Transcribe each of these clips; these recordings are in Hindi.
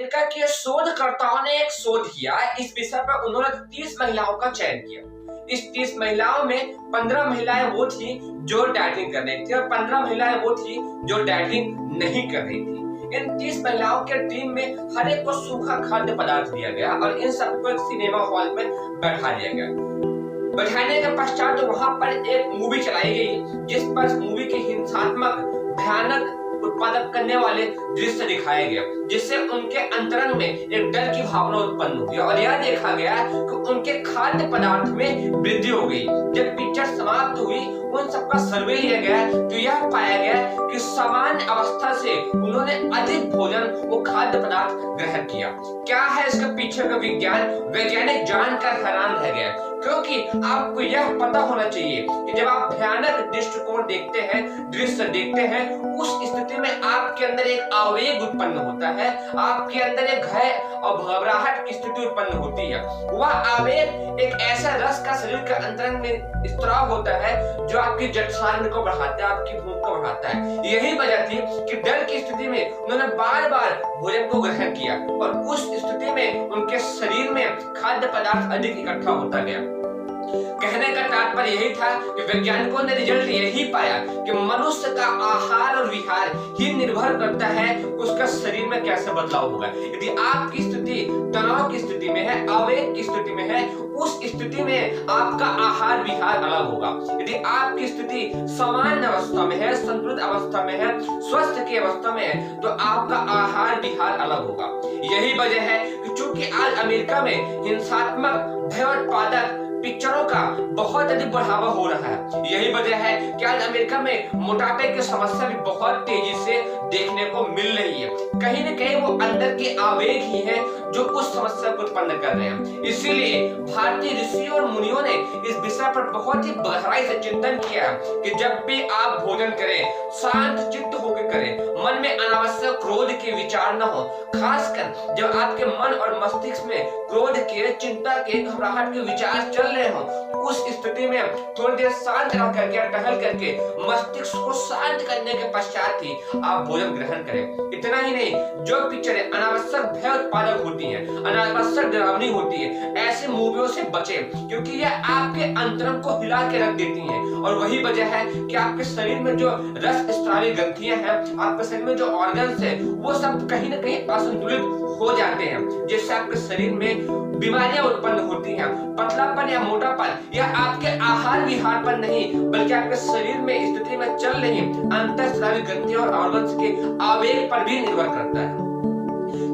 अमेरिका के शोधकर्ताओं ने एक शोध किया। इस विषय पर उन्होंने 30 महिलाओं का चयन किया। इस 30 महिलाओं में 15 महिलाएं वो थी जो डाइटिंग कर रही थी और 15 महिलाएं वो थी जो डाइटिंग नहीं कर रही थी। इन 30 महिलाओं के टीम में हर एक को सूखा खाद्य पदार्थ दिया गया और इन सबको एक सिनेमा हॉल में बैठा दिया गया। बैठाने के पश्चात वहां पर एक मूवी चलाई गई जिस पर मूवी के हिंसात्मक, भयानक, उत्पादक करने वाले दृश्य दिखाए गए, जिससे उनके अंतरंग में एक डर की भावना उत्पन्न हुई और यह देखा गया कि उनके खाद्य पदार्थ में वृद्धि हो गई। जब पिक्चर समाप्त हुई, उन सबका सर्वे लिया गया तो यह पाया गया कि सामान्य अवस्था से उन्होंने अधिक भोजन वो खाद्य पदार्थ ग्रहण किया। क्या है इसके पीछे का विज्ञान? वैज्ञानिक जानकर हैरान रह गए, क्योंकि आपको यह पता होना चाहिए कि जब आप भयानक दृष्टिकोण देखते हैं, दृश्य देखते हैं, उस स्थिति में आपके अंदर एक आवेग उत्पन्न होता है, आपके अंदर एक भय और घबराहट की स्थिति उत्पन्न होती है। वह आवेग एक ऐसा रस का शरीर के अंतरंग में स्त्राव होता है जो आपकी जठराग्नि को बढ़ाता है, आपकी भूख को बढ़ाता है। यही वजह थी कि डर की स्थिति में उन्होंने बार बार भोजन को ग्रहण किया और उस स्थिति में उनके शरीर में खाद्य पदार्थ अधिक इकट्ठा होता गया। कहने का तात्पर्य यही था कि वैज्ञानिकों ने रिजल्ट यही पाया कि मनुष्य का आहार और विहार ही निर्भर करता है उसका शरीर में कैसे बदलाव होगा। यदि आपकी स्थिति तनाव की स्थिति में है, आवेग की स्थिति में है, उस स्थिति में आपका आहार विहार अलग होगा। यदि आपकी स्थिति सामान्य अवस्था में है, संतुलित अवस्था में है, स्वस्थ की अवस्था में है, तो आपका आहार विहार अलग होगा। यही वजह है कि चूंकि आज अमेरिका में हिंसात्मक, भयोत्पादक पिक्चरों का बहुत अधिक बढ़ावा हो रहा है। यही वजह है कि आज अमेरिका में मोटापे की समस्या भी बहुत तेजी से देखने को मिल रही है। कहीं न कहीं वो अंदर के आवेग ही हैं जो उस समस्या को उत्पन्न कर रहे हैं। इसीलिए भारतीय ऋषि और मुनियों ने इस विषय पर बहुत ही गहराई से चिंतन किया कि जब भी आप भोजन करें, शांत चित्त होकर करें, मन में अनावश्यक क्रोध के विचार न हो। खासकर जब आपके मन और मस्तिष्क में क्रोध के, चिंता के, घबराहट के विचार चल रहे हो, उस स्थिति में थोड़ी देर शांत रह करके, टहल करके मस्तिष्क को शांत करने के पश्चात ही आप भोजन ग्रहण करें। इतना ही नहीं, जो पिक्चरें अनावश्यक भय उत्पादक होती हैं, अनावश्यक डरावनी होती है, ऐसे मूवियों से बचें, क्योंकि यह आपके अंतरंग को हिला के रख देती हैं। और वही वजह है कि आपके शरीर में जो रस स्रावी ग्रंथियां हैं, आपके शरीर में जो ऑर्गन्स है, वो सब कहीं ना कहीं असंतुलित हो जाते हैं, जिससे आपके शरीर में बीमारियां उत्पन्न होती हैं। पतलापन या मोटापन यह आपके आहार विहार पर नहीं, बल्कि आपके शरीर में स्थिति में चल रही अंतःस्रावी ग्रंथियों और ऑर्गन्स के आवेग पर भी निर्भर करता है।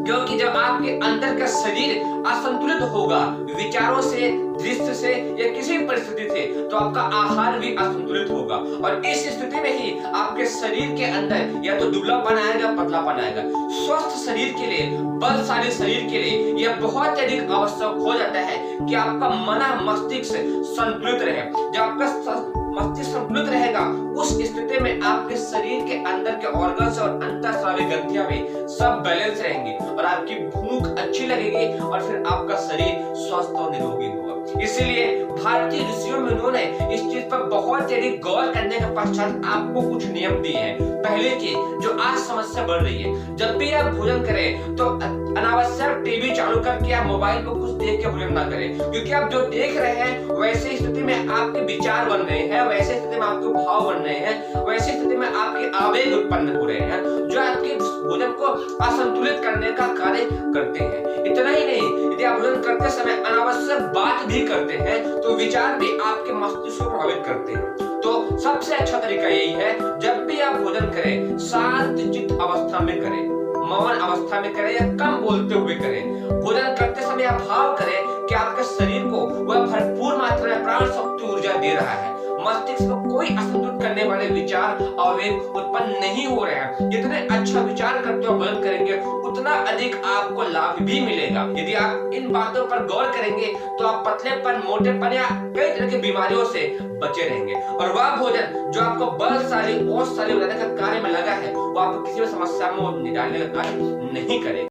क्योंकि जब आपके अंदर का शरीर असंतुलित होगा, विचारों से, दृश्य से या किसी परिस्थिति से, तो आपका आहार भी असंतुलित होगा और इस स्थिति में ही आपके शरीर के अंदर या तो दुबलापन आएगा, पतलापन आएगा। स्वस्थ शरीर के लिए, बलशाली शरीर के लिए यह बहुत अधिक आवश्यक हो जाता है कि आपका मन, मस्तिष्क संतुलित रहे। जब आपका मस्तिष्क संतुलित रहेगा, उस स्थिति में आपके शरीर के अंदर के ऑर्गन्स और अंतःस्रावी ग्रंथियां भी सब बैलेंस रहेंगी और आपकी भूख अच्छी लगेगी और फिर आपका शरीर स्वस्थ और निरोगी होगा। इसीलिए भारतीय ऋषियों में उन्होंने इस चीज पर बहुत अधिक गौर करने के पश्चात आपको कुछ नियम दिए हैं। पहले चीज जो आज समस्या बढ़ रही है, जब भी आप भोजन करें तो अनावश्यक टीवी चालू करके आप मोबाइल को कुछ देख के भोजन ना करें, क्योंकि आप जो देख रहे हैं वैसे स्थिति में आपके विचार बन रहे हैं, वैसे स्थिति में आपके भाव बन रहे हैं, वैसे स्थिति में आपके आवेग उत्पन्न हो रहे हैं जो आपके भोजन को असंतुलित करने का कार्य करते हैं। इतना ही नहीं, यदि आप भोजन करते समय अनावश्यक बात भी करते हैं तो विचार भी आपके मस्तिष्क को प्रभावित करते हैं। तो सबसे अच्छा तरीका यही है, जब भी आप भोजन करें, शांत चित्त अवस्था में करें, मौन अवस्था में करें या कम बोलते हुए करें। भोजन करते समय आप भाव करें कि आपके शरीर को वह भरपूर मात्रा में प्राण शक्ति ऊर्जा दे रहा है, मस्तिष्क में कोई असंतुलित करने वाले विचार, आवेग उत्पन्न नहीं हो रहे हैं। जितने अच्छा विचार करते हो, भोजन करेंगे, उतना अधिक आपको लाभ भी मिलेगा। यदि आप इन बातों पर गौर करेंगे तो आप पतलेपन, मोटेपन या कई तरह की बीमारियों से बचे रहेंगे और वह भोजन जो आपको बलशाली, ओजशाली बनाने का कार्य में लगा है, वो आपको किसी भी समस्या में निकालने का कार्य नहीं करेगा।